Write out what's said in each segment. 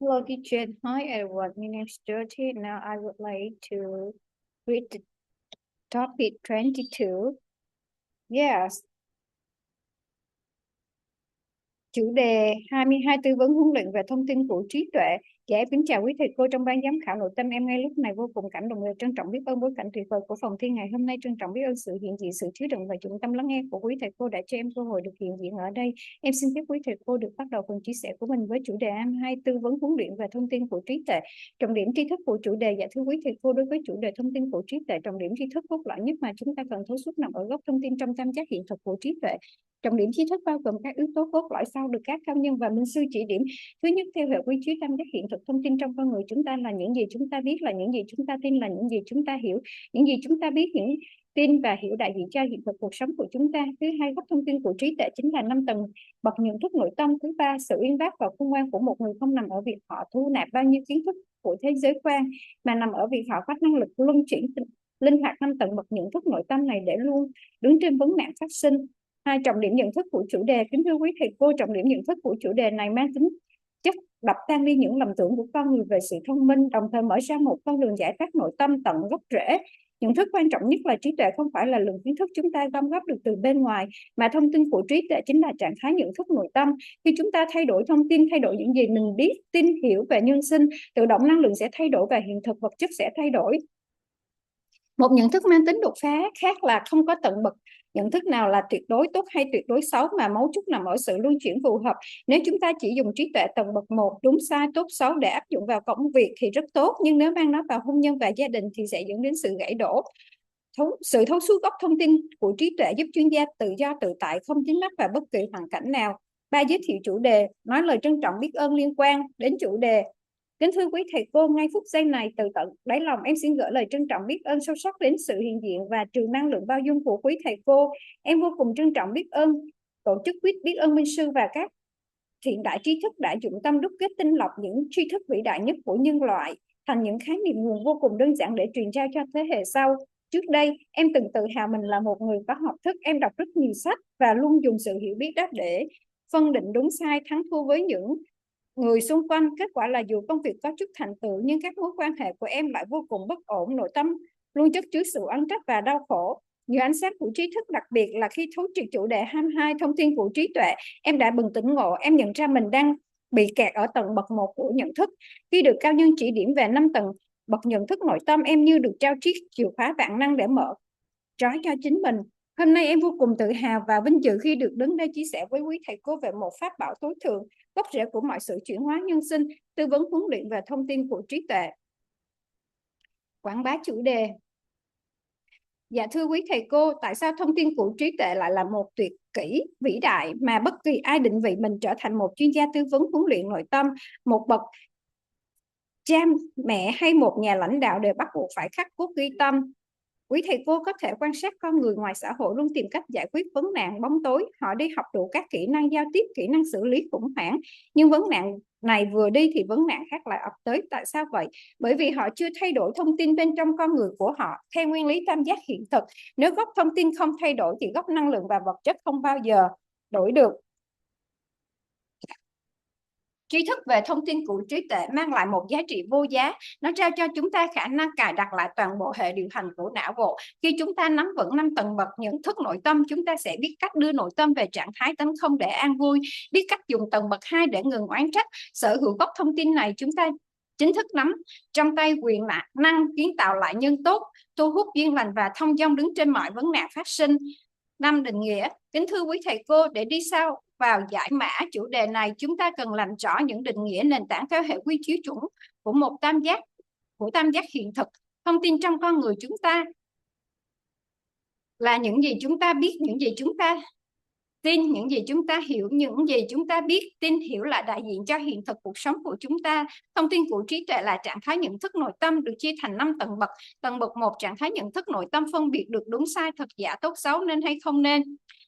Hello, teacher. Hi, everyone. My name is Dorothy. Now I would like to read the topic 22. Yes, chủ đề 22 tư vấn huấn luyện về thông tin của trí tuệ. Dạ, em kính chào quý thầy cô trong ban giám khảo nội tâm. Em ngay lúc này vô cùng cảm động và trân trọng biết ơn bối cảnh tuyệt vời của phòng thi ngày hôm nay. Trân trọng biết ơn sự hiện diện, sự chứa đựng và dụng tâm lắng nghe của quý thầy cô đã cho em cơ hội được hiện diện ở đây. Em xin phép quý thầy cô được bắt đầu phần chia sẻ của mình với chủ đề 22 tư vấn huấn luyện về thông tin của trí tuệ. Trọng điểm tri thức của chủ đề. Dạ thưa quý thầy cô, đối với chủ đề thông tin của trí tuệ, trọng điểm tri thức cốt lõi nhất mà chúng ta cần thấu suốt nằm ở gốc thông tin trong tam giác hiện thực của trí tuệ. Trọng điểm tri thức bao gồm các yếu tố cốt lõi sau được các cao nhân và minh sư chỉ điểm. Thứ nhất, theo hệ quy chiếu tam giác hiện thực, thông tin trong con người chúng ta là những gì chúng ta biết, là những gì chúng ta tin, là những gì chúng ta hiểu. Những gì chúng ta biết, những tin và hiểu đại diện cho hiện thực cuộc sống của chúng ta. Thứ hai, gốc thông tin của trí tuệ chính là 5 tầng bậc nhận thức nội tâm. Thứ ba, sự uyên bác và khôn ngoan của một người không nằm ở việc họ thu nạp bao nhiêu kiến thức của thế giới quan, mà nằm ở việc họ có năng lực luân chuyển linh hoạt 5 tầng bậc nhận thức nội tâm này để luôn đứng trên vấn nạn phát sinh. Hai, trọng điểm nhận thức của chủ đề. Kính thưa quý thầy cô, trọng điểm nhận thức của chủ đề này mang tính chất đập tan đi những lầm tưởng của con người về sự thông minh, đồng thời mở ra một con đường giải thoát nội tâm tận gốc rễ. Nhận thức quan trọng nhất là trí tuệ không phải là lượng kiến thức chúng ta gom góp được từ bên ngoài, mà thông tin của trí tuệ chính là trạng thái nhận thức nội tâm. Khi chúng ta thay đổi thông tin, thay đổi những gì mình biết, tin, hiểu về nhân sinh, tự động năng lượng sẽ thay đổi và hiện thực vật chất sẽ thay đổi. Một nhận thức mang tính đột phá khác là không có tận bậc nhận thức nào là tuyệt đối tốt hay tuyệt đối xấu, mà mấu chốt nằm ở sự luân chuyển phù hợp. Nếu chúng ta chỉ dùng trí tuệ tầng bậc 1 đúng sai tốt xấu để áp dụng vào công việc thì rất tốt, nhưng nếu mang nó vào hôn nhân và gia đình thì sẽ dẫn đến sự gãy đổ. Sự thấu suốt gốc thông tin của trí tuệ giúp chuyên gia tự do tự tại, không dính mắc vào bất kỳ hoàn cảnh nào. Ba, giới thiệu chủ đề, nói lời trân trọng biết ơn liên quan đến chủ đề. Kính thưa quý thầy cô, ngay phút giây này từ tận đáy lòng em xin gửi lời trân trọng biết ơn sâu sắc đến sự hiện diện và trường năng lượng bao dung của quý thầy cô. Em vô cùng trân trọng biết ơn tổ chức biết ơn minh sư và các thiện đại trí thức đã dụng tâm đúc kết tinh lọc những tri thức vĩ đại nhất của nhân loại thành những khái niệm nguồn vô cùng đơn giản để truyền trao cho thế hệ sau. Trước đây, em từng tự hào mình là một người có học thức, em đọc rất nhiều sách và luôn dùng sự hiểu biết đó để phân định đúng sai, thắng thua với những người xung quanh. Kết quả là dù công việc có chút thành tựu nhưng các mối quan hệ của em lại vô cùng bất ổn, nội tâm luôn chất chứa sự oán trách và đau khổ. Nhờ ánh sáng của trí thức, đặc biệt là khi thấu triệt chủ đề 22 thông tin của trí tuệ, em đã bừng tỉnh ngộ. Em nhận ra mình đang bị kẹt ở tầng bậc 1 của nhận thức. Khi được cao nhân chỉ điểm về 5 tầng bậc nhận thức nội tâm, em như được trao chiếc chìa khóa vạn năng để mở trói cho chính mình. Hôm nay em vô cùng tự hào và vinh dự khi được đứng đây chia sẻ với quý thầy cô về một pháp bảo tối thượng, gốc rễ của mọi sự chuyển hóa nhân sinh, tư vấn huấn luyện về thông tin của trí tuệ. Quảng bá chủ đề. Dạ thưa quý thầy cô, tại sao thông tin của trí tuệ lại là một tuyệt kỹ vĩ đại mà bất kỳ ai định vị mình trở thành một chuyên gia tư vấn huấn luyện nội tâm, một bậc cha mẹ hay một nhà lãnh đạo đều bắt buộc phải khắc cốt ghi tâm? Quý thầy cô có thể quan sát con người ngoài xã hội luôn tìm cách giải quyết vấn nạn bóng tối. Họ đi học đủ các kỹ năng giao tiếp, kỹ năng xử lý khủng hoảng. Nhưng vấn nạn này vừa đi thì vấn nạn khác lại ập tới. Tại sao vậy? Bởi vì họ chưa thay đổi thông tin bên trong con người của họ. Theo nguyên lý tam giác hiện thực, nếu gốc thông tin không thay đổi thì gốc năng lượng và vật chất không bao giờ đổi được. Tri thức về thông tin của trí tuệ mang lại một giá trị vô giá. Nó trao cho chúng ta khả năng cài đặt lại toàn bộ hệ điều hành của não bộ. Khi chúng ta nắm vững 5 tầng bậc nhận thức nội tâm, chúng ta sẽ biết cách đưa nội tâm về trạng thái tánh không để an vui, biết cách dùng tầng bậc 2 để ngừng oán trách. Sở hữu gốc thông tin này, chúng ta chính thức nắm trong tay quyền năng kiến tạo lại nhân tốt, thu hút duyên lành và thông dong đứng trên mọi vấn nạn phát sinh. 5. Định nghĩa. Kính thưa quý thầy cô, để đi sau vào giải mã chủ đề này, chúng ta cần làm rõ những định nghĩa nền tảng theo hệ quy chiếu chuẩn của một tam giác hiện thực. Thông tin trong con người chúng ta là những gì chúng ta biết, những gì chúng ta tin, những gì chúng ta hiểu, những gì chúng ta biết, tin, hiểu là đại diện cho hiện thực cuộc sống của chúng ta. Thông tin của trí tuệ là trạng thái nhận thức nội tâm được chia thành 5 tầng bậc. Tầng bậc 1, trạng thái nhận thức nội tâm phân biệt được đúng sai, thật giả, tốt xấu, nên hay không nên.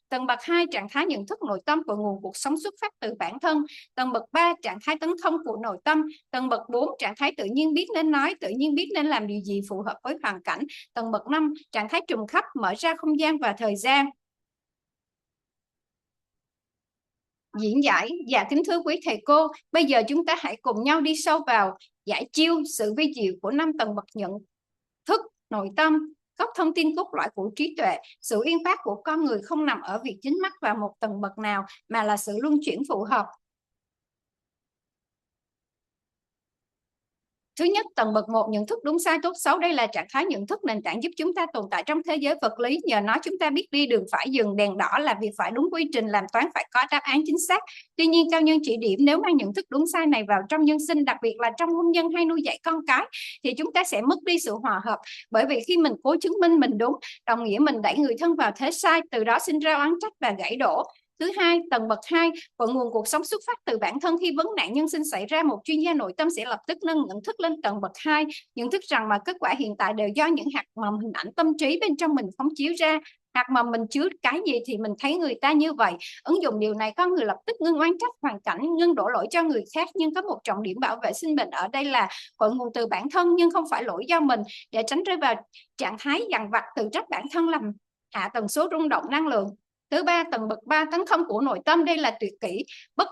Tầng bậc 2, trạng thái nhận thức nội tâm của nguồn cuộc sống xuất phát từ bản thân. Tầng bậc 3, trạng thái tấn không của nội tâm. Tầng bậc 4, trạng thái tự nhiên biết nên nói, tự nhiên biết nên làm điều gì phù hợp với hoàn cảnh. Tầng bậc 5, trạng thái trùm khắp, mở ra không gian và thời gian. diễn giải. Dạ kính thưa quý thầy cô, bây giờ chúng ta hãy cùng nhau đi sâu vào giải chiêu sự vi diệu của 5 tầng bậc nhận thức nội tâm, gốc thông tin cốt lõi của trí tuệ. Sự uyên bác của con người không nằm ở việc dính mắc vào một tầng bậc nào, mà là sự luân chuyển phù hợp. Thứ nhất, tầng bậc 1, nhận thức đúng sai tốt xấu. Đây là trạng thái nhận thức nền tảng giúp chúng ta tồn tại trong thế giới vật lý. Nhờ nó chúng ta biết đi đường phải, dừng đèn đỏ là việc phải đúng quy trình, làm toán phải có đáp án chính xác. Tuy nhiên, cao nhân chỉ điểm nếu mang nhận thức đúng sai này vào trong nhân sinh, đặc biệt là trong hôn nhân hay nuôi dạy con cái, thì chúng ta sẽ mất đi sự hòa hợp. Bởi vì khi mình cố chứng minh mình đúng, đồng nghĩa mình đẩy người thân vào thế sai, từ đó sinh ra oán trách và gãy đổ. Thứ hai, tầng bậc 2, cội nguồn cuộc sống xuất phát từ bản thân. Khi vấn nạn nhân sinh xảy ra, một chuyên gia nội tâm sẽ lập tức nâng nhận thức lên tầng bậc 2, nhận thức rằng mà kết quả hiện tại đều do những hạt mầm hình ảnh tâm trí bên trong mình phóng chiếu ra. Hạt mầm mình chứa cái gì thì mình thấy người ta như vậy. Ứng dụng điều này, con người lập tức ngưng oán trách hoàn cảnh, ngưng đổ lỗi cho người khác. Nhưng có một trọng điểm bảo vệ sinh mệnh ở đây là cội nguồn từ bản thân nhưng không phải lỗi do mình, để tránh rơi vào trạng thái dằn vặt tự trách bản thân, làm hạ tần số rung động năng lượng. Thứ ba, tầng bậc 3, tấn công của nội tâm. Đây là tuyệt kỹ bất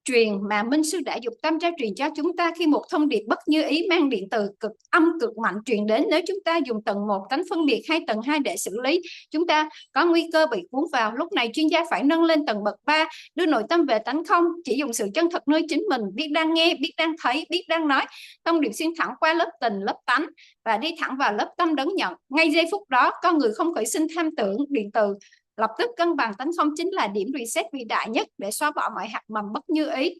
truyền mà Minh Sư đã dục tâm trao truyền cho chúng ta. Khi một thông điệp bất như ý mang điện từ cực âm cực mạnh truyền đến, nếu chúng ta dùng tầng 1 tánh phân biệt hay tầng 2 để xử lý, chúng ta có nguy cơ bị cuốn vào. Lúc này chuyên gia phải nâng lên tầng bậc 3, đưa nội tâm về tánh không, chỉ dùng sự chân thật nơi chính mình, biết đang nghe, biết đang thấy, biết đang nói. Thông điệp xuyên thẳng qua lớp tình, lớp tánh và đi thẳng vào lớp tâm đấng nhận. Ngay giây phút đó, con người không khởi sinh tham tưởng điện từ, lập tức cân bằng tánh không chính là điểm reset vĩ đại nhất để xóa bỏ mọi hạt mầm bất như ý.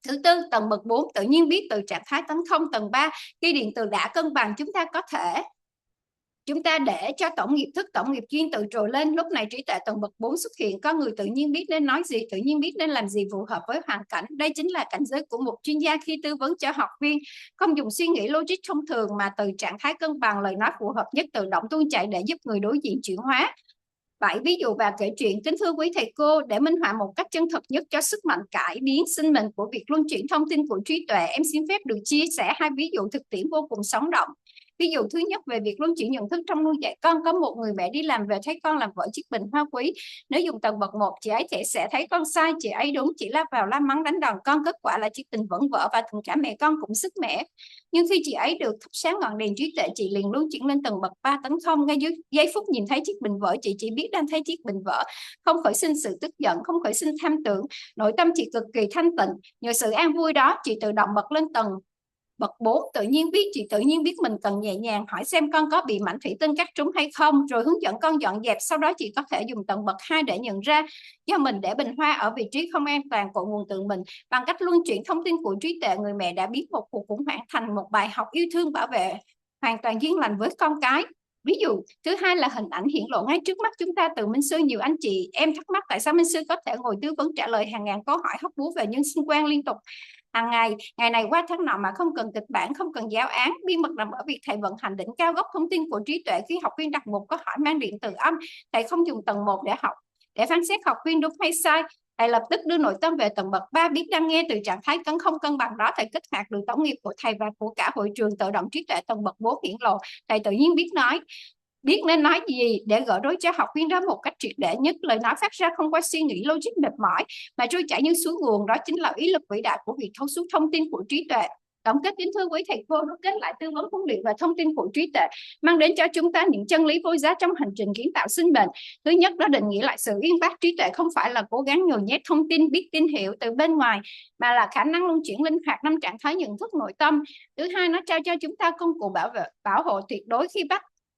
Thứ tư, tầng bậc 4, tự nhiên biết từ trạng thái tánh không. Tầng 3, khi điện từ đã cân bằng, chúng ta để cho tổng nghiệp thức, tổng nghiệp duyên tự trồi lên. Lúc này trí tuệ tầng bậc 4 xuất hiện. Con người tự nhiên biết nên nói gì, tự nhiên biết nên làm gì phù hợp với hoàn cảnh. Đây chính là cảnh giới của một chuyên gia khi tư vấn cho học viên. Không dùng suy nghĩ logic thông thường, mà từ trạng thái cân bằng, lời nói phù hợp nhất tự động tuôn chảy để giúp người đối diện chuyển hóa. 7 ví dụ và kể chuyện. Kính thưa quý thầy cô, để minh họa một cách chân thật nhất cho sức mạnh cải biến sinh mệnh của việc luân chuyển thông tin của trí tuệ, em xin phép được chia sẻ 2 ví dụ thực tiễn vô cùng sống động. Ví dụ thứ nhất về việc luân chuyển nhận thức trong nuôi dạy con. Có một người mẹ đi làm về thấy con làm vỡ chiếc bình hoa quý. Nếu dùng tầng bậc 1, chị ấy sẽ thấy con sai, chị ấy đúng, chị la vào la mắng đánh đòn con. Kết quả là chiếc bình vẫn vỡ và tình cảm mẹ con cũng sức mẻ. Nhưng khi chị ấy được thắp sáng ngọn đèn trí tuệ, chị liền luân chuyển lên tầng bậc 3 tấn không. Ngay giây phút nhìn thấy chiếc bình vỡ, chị chỉ biết đang thấy chiếc bình vỡ, không khởi sinh sự tức giận, không khởi sinh tham tưởng. Nội tâm chị cực kỳ thanh tịnh. Nhờ sự an vui đó, chị tự động bật lên tầng bậc 4, tự nhiên biết. Chị tự nhiên biết mình cần nhẹ nhàng hỏi xem con có bị mảnh thủy tinh cắt trúng hay không, rồi hướng dẫn con dọn dẹp. Sau đó chị có thể dùng tầng bậc 2 để nhận ra do mình để bình hoa ở vị trí không an toàn, cội nguồn từ mình. Bằng cách luân chuyển thông tin của trí tuệ, người mẹ đã biến một cuộc khủng hoảng thành một bài học yêu thương, bảo vệ hoàn toàn duyên lành với con cái. Ví dụ thứ hai là hình ảnh hiển lộ ngay trước mắt chúng ta từ Minh Sư. Nhiều anh chị em thắc mắc tại sao Minh Sư có thể ngồi tư vấn trả lời hàng ngàn câu hỏi hóc búa về nhân sinh quan liên tục hàng ngày, ngày này qua tháng nọ, mà không cần kịch bản, không cần giáo án. Bí mật nằm ở việc thầy vận hành đỉnh cao gốc thông tin của trí tuệ. Khi học viên đặt một câu hỏi mang điện từ âm, thầy không dùng tầng 1 để phán xét học viên đúng hay sai. Thầy lập tức đưa nội tâm về tầng bậc 3, biết đang nghe. Từ trạng thái tấn không cân bằng đó, thầy kích hoạt được tổng nghiệp của thầy và của cả hội trường. Tự động trí tuệ tầng bậc 4 hiển lộ. Thầy tự nhiên biết nên nói gì để gỡ rối cho học viên đó một cách triệt để nhất. Lời nói phát ra không qua suy nghĩ logic mệt mỏi, mà trôi chảy như suối nguồn. Đó chính là ý lực vĩ đại của việc thấu suốt thông tin của trí tuệ. Tổng kết, kính thưa quý thầy cô, rút kết lại tư vấn huấn luyện và thông tin của trí tuệ mang đến cho chúng ta những chân lý vô giá trong hành trình kiến tạo sinh mệnh. Thứ nhất, đó định nghĩa lại sự uyên bác. Trí tuệ không phải là cố gắng nhồi nhét thông tin, biết tin hiệu từ bên ngoài, mà là khả năng luân chuyển linh hoạt 5 trạng thái nhận thức nội tâm. Thứ hai, nó trao cho chúng ta công cụ bảo hộ tuyệt đối khi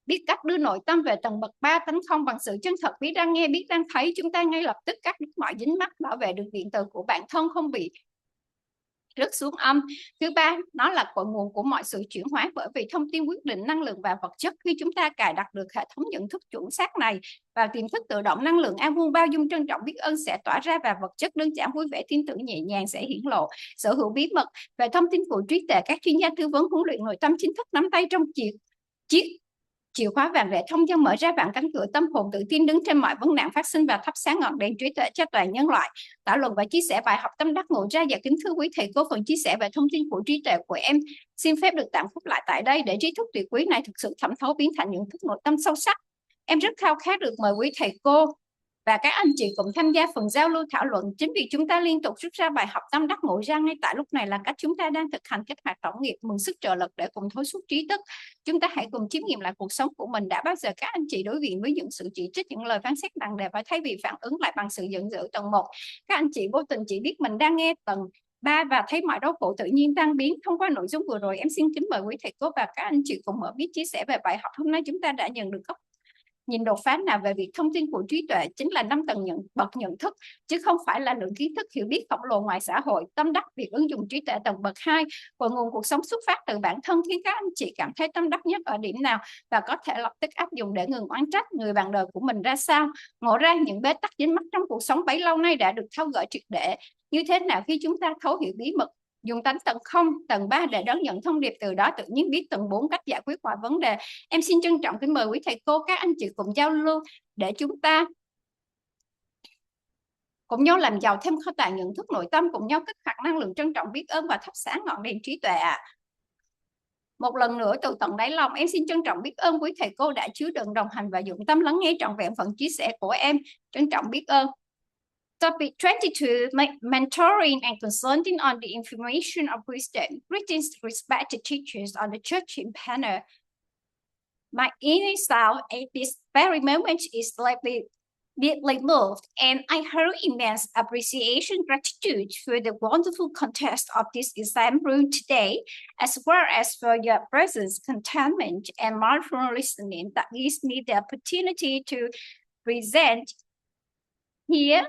biết cách đưa nội tâm về tầng bậc 3 tánh không. Bằng sự chân thật, biết đang nghe, biết đang thấy, chúng ta ngay lập tức cắt đứt mọi dính mắc, bảo vệ được điện từ của bản thân không bị rớt xuống âm. Thứ ba, nó là cội nguồn của mọi sự chuyển hóa, bởi vì thông tin quyết định năng lượng và vật chất. Khi chúng ta cài đặt được hệ thống nhận thức chuẩn xác này vào tiềm thức tự động, năng lượng an vui, bao dung, trân trọng, biết ơn sẽ tỏa ra, và vật chất đơn giản, vui vẻ, tin tưởng, nhẹ nhàng sẽ hiển lộ. Sở hữu bí mật về thông tin của trí tuệ, các chuyên gia tư vấn huấn luyện nội tâm chính thức nắm tay trong chiếc chìa khóa vàng để thông dong mở ra vạn cánh cửa tâm hồn, tự tin đứng trên mọi vấn nạn phát sinh và thắp sáng ngọn đèn trí tuệ cho toàn nhân loại. Thảo luận và chia sẻ bài học tâm đắc ngộ ra. Và kính thưa quý thầy cô, phần chia sẻ về thông tin của trí tuệ của em xin phép được tạm khép lại tại đây, để trí thức tuyệt quý này thực sự thẩm thấu biến thành những thức nội tâm sâu sắc. Em rất khao khát được mời quý thầy cô và các anh chị cùng tham gia phần giao lưu thảo luận. Chính vì chúng ta liên tục rút ra bài học tâm đắc ngộ ra ngay tại lúc này là cách chúng ta đang thực hành các hoạt động nghiệp mượn sức trợ lực để cùng thôi thúc trí thức. Chúng ta hãy cùng chiêm nghiệm lại cuộc sống của mình. Đã bao giờ các anh chị đối diện với những sự chỉ trích, những lời phán xét nặng nề và thay vì phản ứng lại bằng sự giận dữ tầng 1, các anh chị vô tình chỉ biết mình đang nghe tầng 3 và thấy mọi đau khổ tự nhiên tan biến. Thông qua nội dung vừa rồi, em xin kính mời quý thầy cô và các anh chị cùng mở biết chia sẻ về bài học hôm nay. Chúng ta đã nhận được góc nhìn đột phá nào về việc thông tin của trí tuệ chính là 5 tầng bậc nhận thức, chứ không phải là lượng kiến thức hiểu biết khổng lồ ngoài xã hội. Tâm đắc việc ứng dụng trí tuệ tầng bậc 2 của nguồn cuộc sống xuất phát từ bản thân khiến các anh chị cảm thấy tâm đắc nhất ở điểm nào và có thể lập tức áp dụng để ngừng oán trách người bạn đời của mình ra sao. Ngộ ra những bế tắc dính mắc trong cuộc sống bấy lâu nay đã được tháo gỡ triệt để. Như thế nào khi chúng ta thấu hiểu bí mật, dùng tánh tầng 0, tầng 3 để đón nhận thông điệp, từ đó tự nhiên biết tầng 4 cách giải quyết mọi vấn đề. Em xin trân trọng kính mời quý thầy cô, các anh chị cùng giao lưu để chúng ta cùng nhau làm giàu thêm kho tàng nhận thức nội tâm, cùng nhau kích hoạt năng lượng trân trọng, biết ơn và thắp sáng ngọn đèn trí tuệ ạ. Một lần nữa từ tận đáy lòng, em xin trân trọng biết ơn quý thầy cô đã chứa đựng, đồng hành và dụng tâm lắng nghe trọn vẹn phần chia sẻ của em. Trân trọng biết ơn. Topic 22, mentoring and consulting on the information of wisdom. Greetings, respected teachers on the church panel. My inner self at this very moment is deeply moved, and I hold immense appreciation, gratitude for the wonderful context of this exam room today, as well as for your presence, contentment, and mindful listening that gives me the opportunity to present here.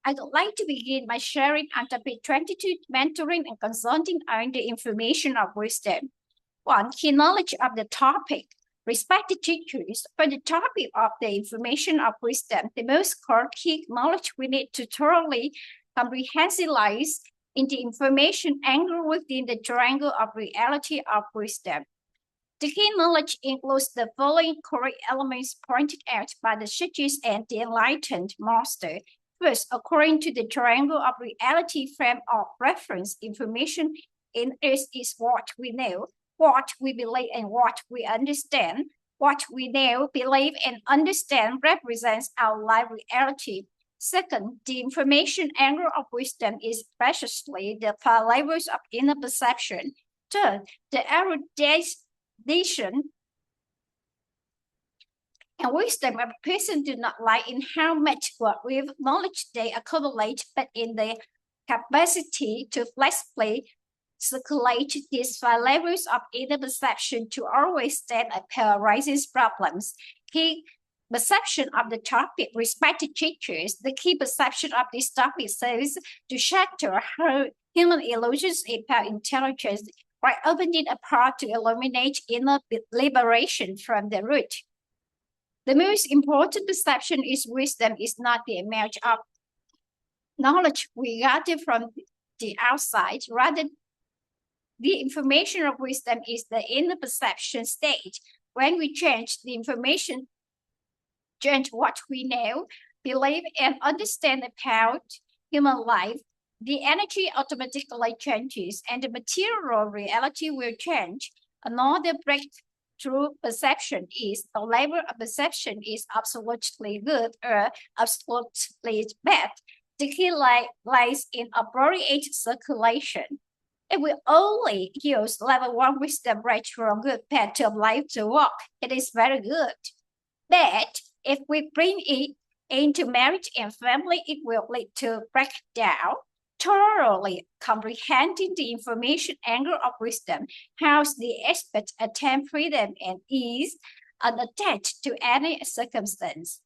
I would like to begin by sharing on topic 22, mentoring and consulting on the information of wisdom. One, key knowledge of the topic. Respected teachers, for the topic of the information of wisdom, the most core key knowledge we need to thoroughly comprehensively lies in the information angle within the triangle of reality of wisdom. The key knowledge includes the following core elements pointed out by the sages and the enlightened master. First, according to the triangle of reality frame of reference, information in it is what we know, what we believe, and what we understand. What we know, believe, and understand represents our life reality. Second, the information angle of wisdom is precisely the 5 levels of inner perception. Third, the erudition and wisdom of a person do not lie in how much what with knowledge they accumulate, but in the capacity to flexibly circulate these 5 levels of inner perception to always stand a pair rises problems. Key perception of the topic, respected teachers. The key perception of this topic serves to shatter human illusions about intelligence by opening a path to illuminate inner liberation from the root. The most important perception is wisdom is not the amount of knowledge we gather from the outside. Rather, the information of wisdom is the inner perception state. When we change the information, change what we know, believe, and understand about human life, the energy automatically changes and the material reality will change. Another breakthrough perception is the level of perception is absolutely good or absolutely bad. The key lies in appropriate circulation. If we only use level 1 wisdom right from good path of life to walk, it is very good. But if we bring it into marriage and family, it will lead to breakdown. Thoroughly comprehending the information angle of wisdom helps the expert attain freedom and ease unattached to any circumstance.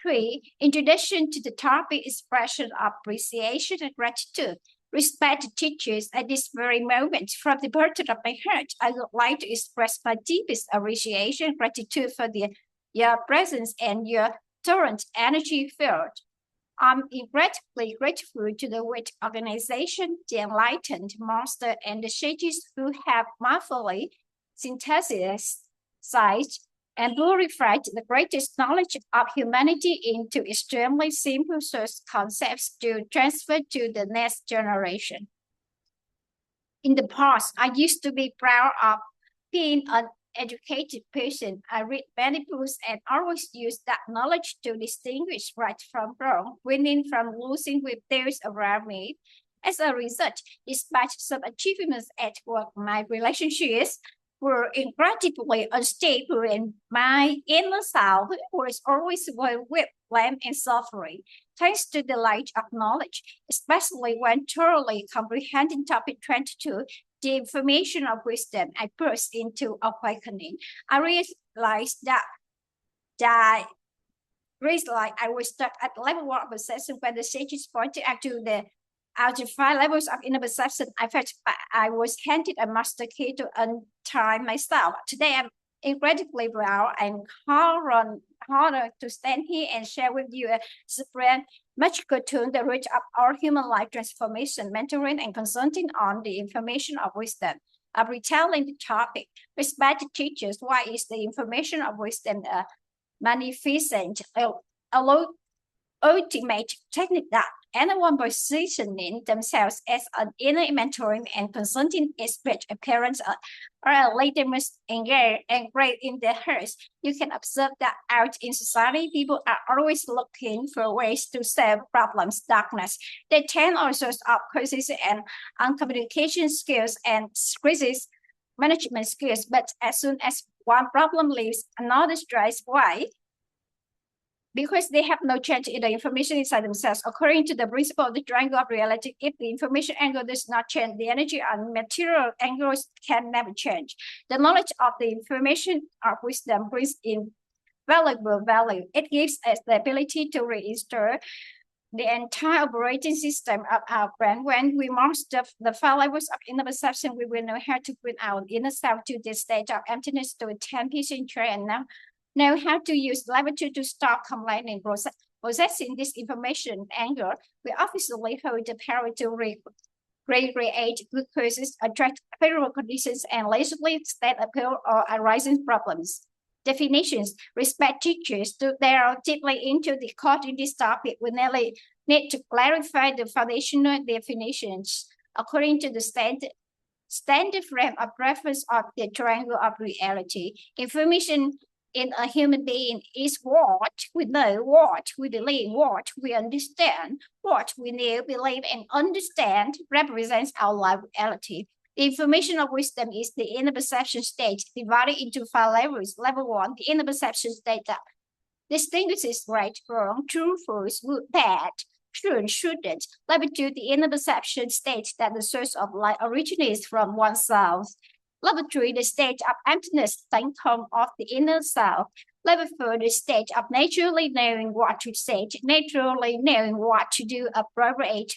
3. Introduction to the topic, expression of appreciation and gratitude. Respected teachers, at this very moment, from the bottom of my heart, I would like to express my deepest appreciation and gratitude for your presence and your torrent energy field. I'm incredibly grateful to the WIT organization, the enlightened master, and the sages who have marvelously synthesized and purified the greatest knowledge of humanity into extremely simple source concepts to transfer to the next generation. In the past, I used to be proud of being an educated person. I read many books and always use that knowledge to distinguish right from wrong, winning from losing with those around me. As a result, despite some achievements at work, my relationships were incredibly unstable, and my inner self was always filled with blame and suffering. Thanks to the light of knowledge, especially when thoroughly comprehending topic 22, the information of wisdom, I burst into awakening. I realized that realized I was stuck at level 1 of perception when the sages pointed out to the five levels of inner perception. I felt I was handed a master key to untie myself. Today I'm incredibly proud and honored to stand here and share with you a supreme magical tool that reach up our human life transformation, mentoring, and consulting on the information of wisdom. I'm retelling the topic. Respected teachers, why is the information of wisdom a magnificent, ultimate technique that anyone positioning themselves as an inner mentoring and consulting expert appearance or a legitimately engraved in their hearts? You can observe that out in society, people are always looking for ways to solve problems, darkness. They tend all sorts of crises and communication skills and crisis management skills, but as soon as one problem leaves, another strikes. Why? Because they have no change in the information inside themselves. According to the principle of the triangle of reality, if the information angle does not change, the energy and material angles can never change. The knowledge of the information of wisdom brings in valuable value. It gives us the ability to restore the entire operating system of our brain. When we master the five levels of inner perception, we will know how to bring our inner self to the state of emptiness to attain peace and joy, and know how to use level 2 to stop complaining. Possessing this information angle, we obviously hold the power to recreate good courses, attract favorable conditions, and leisurely state appeal or arising problems. Definitions. Respect teachers to delve deeply into the code in this topic. We need to clarify the foundational definitions according to the standard frame of reference of the triangle of reality. Information in a human being is what we know, what we believe, what we understand. What we know, believe, and understand represents our life reality. The information of wisdom is the inner perception state divided into five levels. Level 1, the inner perception state that distinguishes right, wrong, true, false, good, bad, should, shouldn't. Level 2, the inner perception state that the source of light originates from oneself. Level 3, the state of emptiness, sanctum of the inner self. Level 4, the state of naturally knowing what to say, naturally knowing what to do appropriate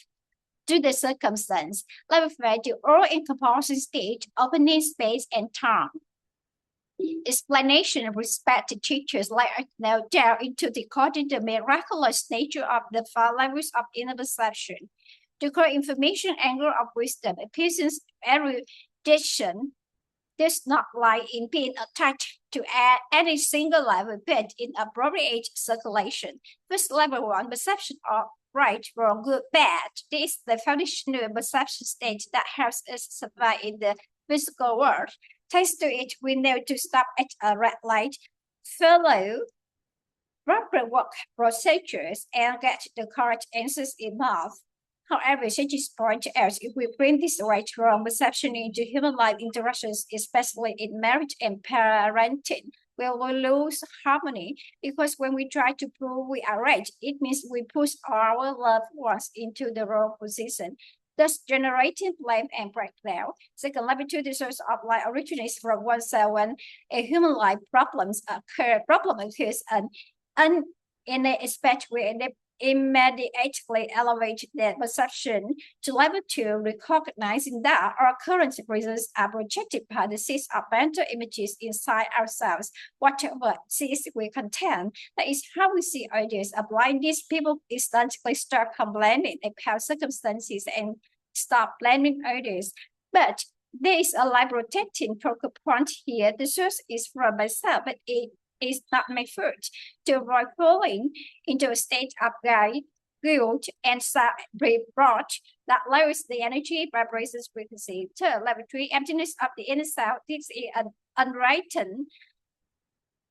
to the circumstance. Level 5, the all-encompassing state, opening space and time. Explanation of respect to teachers like now down into decoding the miraculous nature of the five levels of inner perception. The core information angle of wisdom, a person's erudition does not lie in being attached to any single level, but in appropriate circulation. First, level 1, perception of right, wrong, good, bad. This is the foundational perception state that helps us survive in the physical world. Thanks to it, we know to stop at a red light, follow proper work procedures, and get the correct answers in math. However, scientists point out if we bring this right wrong perception into human life interactions, especially in marriage and parenting, we will lose harmony because when we try to prove we are right, it means we push our loved ones into the wrong position, thus generating blame and breakdown. Second, level 2, the source of light originates from oneself. When a human life problem occurs, and in a aspect where they immediately elevate their perception to level 2, recognizing that our current results are projected by the seeds of mental images inside ourselves. Whatever seeds we contain, that is how we see ideas. Applying these, people instantly start complaining about circumstances and stop blaming others. But there is a life protecting focal point here. The source is from myself, but it is not my fault. To avoid falling into a state of guilt, and self-reproach that lowers the energy but raises frequency. Third, level 3, emptiness of the inner self. This is an unwritten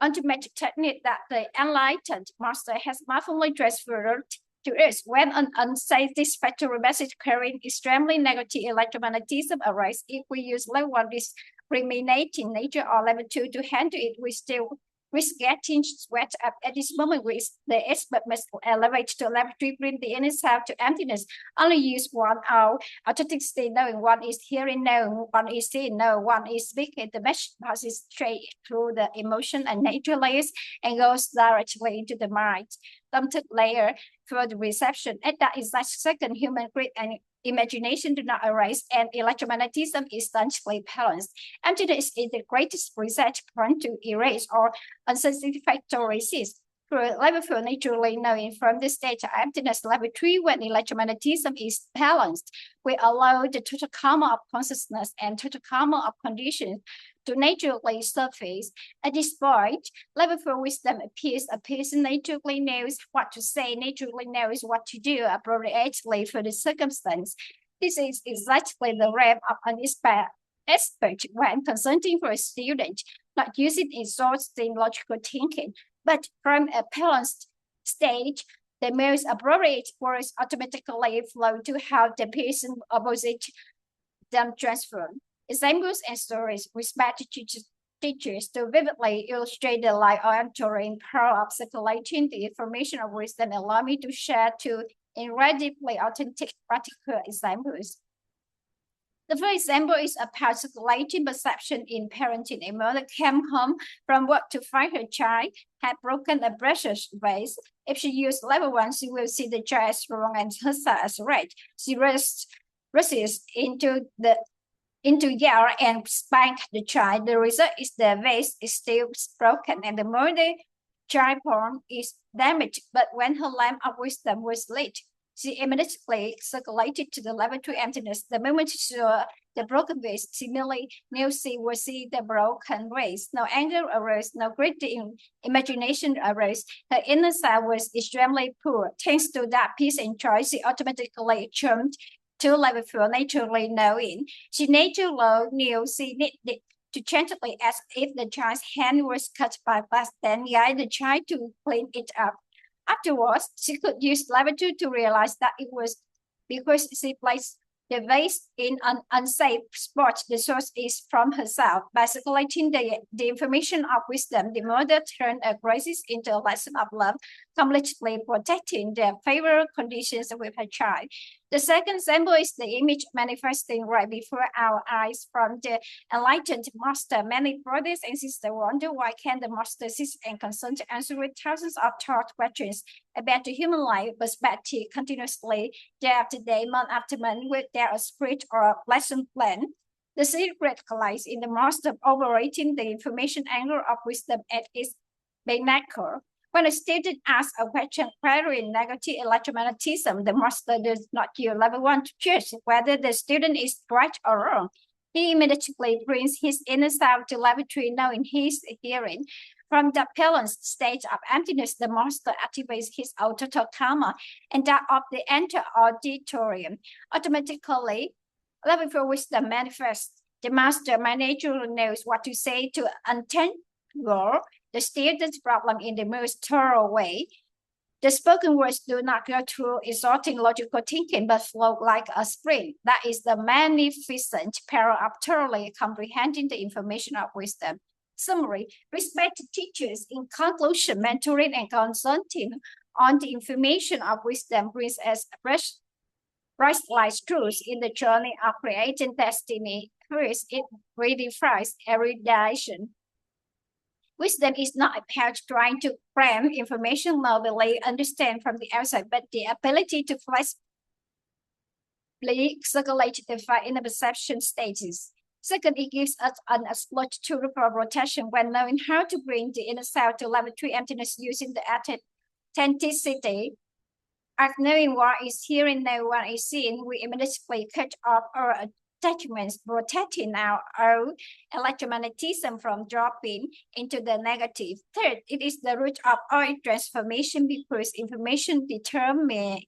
automatic technique that the enlightened master has marvellously transferred to us. When an unsatisfactory message carrying extremely negative electromagnetism arises, if we use level 1 discriminating nature or level 2 to handle it, we still risk getting swept up at this moment, which the expert must elevate to level 3, bring the inner self to emptiness. Only use one out authenticity, knowing one is hearing, knowing one is seeing, knowing one is speaking. The message passes straight through the emotion and nature layers and goes directly into the mind. The third layer for the reception, at that exact second, human grid and imagination do not arise, and electromagnetism is staunchly balanced. Emptiness is the greatest reset point to erase or unsatisfactory resist. Through level 4, naturally knowing from the state of emptiness, level 3, when electromagnetism is balanced, we allow the total karma of consciousness and total karma of conditions to naturally surface. At this point, level 4 wisdom appears. A person naturally knows what to say, naturally knows what to do appropriately for the circumstance. This is exactly the realm of an expert when consulting for a student, not using exhaustive logical thinking, but from a balanced stage. The most appropriate words automatically flow to help the person opposite them transform. Examples and stories respect teachers to vividly illustrate the life-altering power of circulating the information of wisdom. Allow me to share two incredibly authentic practical examples. The first example is about circulating perception in parenting. A mother came home from work to find her child had broken a precious vase. If she used level 1, she will see the child as wrong and herself as right. She rushes into yell and spank the child. The result is the vase is still broken and the mother child form is damaged. But when her lamp of wisdom was lit, she immediately circulated to the level 2 emptiness. The moment she saw the broken vase, she merely knew she would see the broken vase. No anger arose, no great imagination arose. Her inner self was extremely poor. Thanks to that peace and joy, she automatically jumped to level 4, naturally knowing. She naturally knew she needed to gently ask if the child's hand was cut by glass, then guide the child to clean it up. Afterwards, she could use level 2 to realize that it was because she placed the vase in an unsafe spot. The source is from herself. By circulating the information of wisdom, the mother turned a crisis into a lesson of love, completely protecting the favorable conditions with her child. The second example is the image manifesting right before our eyes from the enlightened master. Many brothers and sisters wonder why can the master sit and consult to answer with thousands of thought questions about the human life perspective continuously, day after day, month after month, with their script or lesson plan. The secret lies in the master operating the information angle of wisdom at its pinnacle. When a student asks a question querying negative electromagnetism, the master does not use level 1 to judge whether the student is right or wrong. He immediately brings his inner self to level 3, knowing his hearing. From the balanced state of emptiness, the master activates his total karma and that of the entire auditorium. Automatically, level 4 wisdom manifests. The master naturally knows what to say to untangle the student's problem in the most thorough way. The spoken words do not go through exhausting logical thinking, but flow like a spring. That is the magnificent power of thoroughly comprehending the information of wisdom. Summary: respected teachers, in conclusion, mentoring and consulting on the information of wisdom brings us priceless truths in the journey of creating destiny. First, it redefines erudition. Wisdom is not about trying to cram information knowledge understand from the outside, but the ability to flexibly circulate the fire in the perception stages. Second, it gives us an exploit tool for rotation when knowing how to bring the inner self to level 3 emptiness using the authenticity of knowing what is hearing, knowing what is seeing. We immediately cut off our attachments, protecting our own electromagnetism from dropping into the negative. Third, it is the root of all transformation because information determines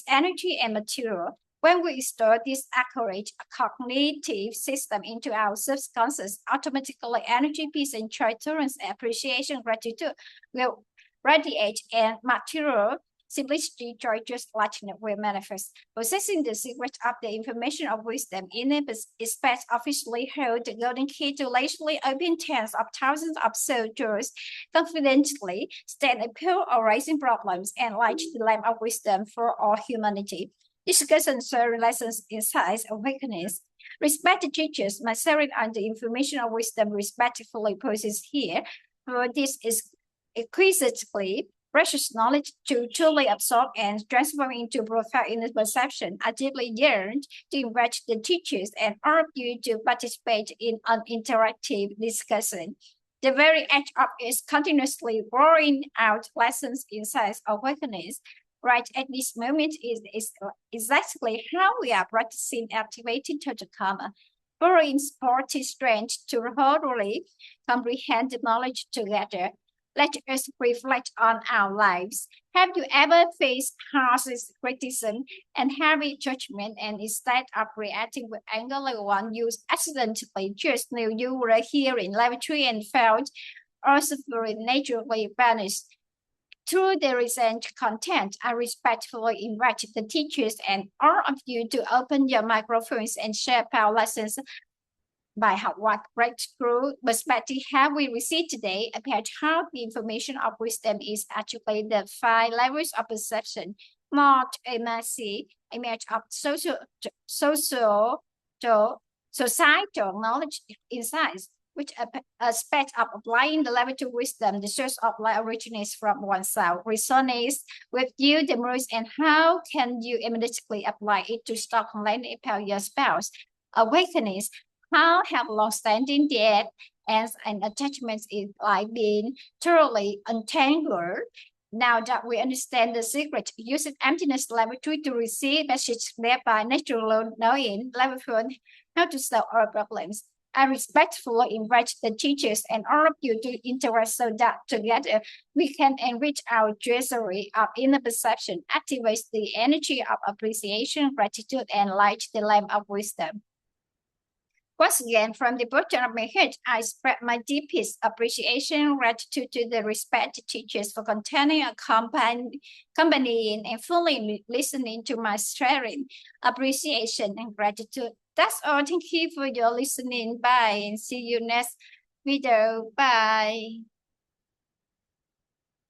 energy and material. When we store this accurate cognitive system into our subconscious, automatically energy, peace, and joy, tolerance, appreciation, gratitude will radiate, and material simplicity, joy, just lightness will manifest. Possessing the secret of the information of wisdom in a space officially held the golden key to leisurely open tens of thousands of soldiers, confidently stand a pure or raising problems and light the lamp of wisdom for all humanity. Discussion sharing lessons, insights, awakeness. Respected teachers, my sharing on the information of wisdom respectfully poses here, for this is exquisitely precious knowledge to truly absorb and transform into profound inner perception. I deeply yearn to invite the teachers and all of you to participate in an interactive discussion. The very act of is continuously roaring out lessons, insights, awakeness. Right at this moment is exactly how we are practicing activating total karma, borrowing sporty strength to wholly comprehend the knowledge together. Let us reflect on our lives. Have you ever faced harsh criticism and heavy judgment, and instead of reacting with anger like one you accidentally just knew you were here in lavatory and felt or suffering naturally vanished? Through the recent content, I respectfully invite the teachers and all of you to open your microphones and share power lessons by what breakthrough perspective have we received today about how the information of wisdom is actually the 5 levels of perception, mod, image of social, societal knowledge, insights, which aspect of applying the level to wisdom, the source of light originates from oneself, resonates with you the most, and how can you immediately apply it to stop and empower your spouse? Awakeness, how have long-standing debt and attachments is like being thoroughly untangled. Now that we understand the secret, using emptiness laboratory to receive message, thereby naturally knowing level 4 how to solve our problems. I respectfully invite the teachers and all of you to interact so that together we can enrich our treasury of inner perception, activate the energy of appreciation, gratitude, and light the lamp of wisdom. Once again, from the bottom of my heart, I spread my deepest appreciation and gratitude to the respected teachers for continuing accompanying and fully listening to my sharing, appreciation, and gratitude. That's all. Thank you for your listening. Bye, and see you next video. Bye.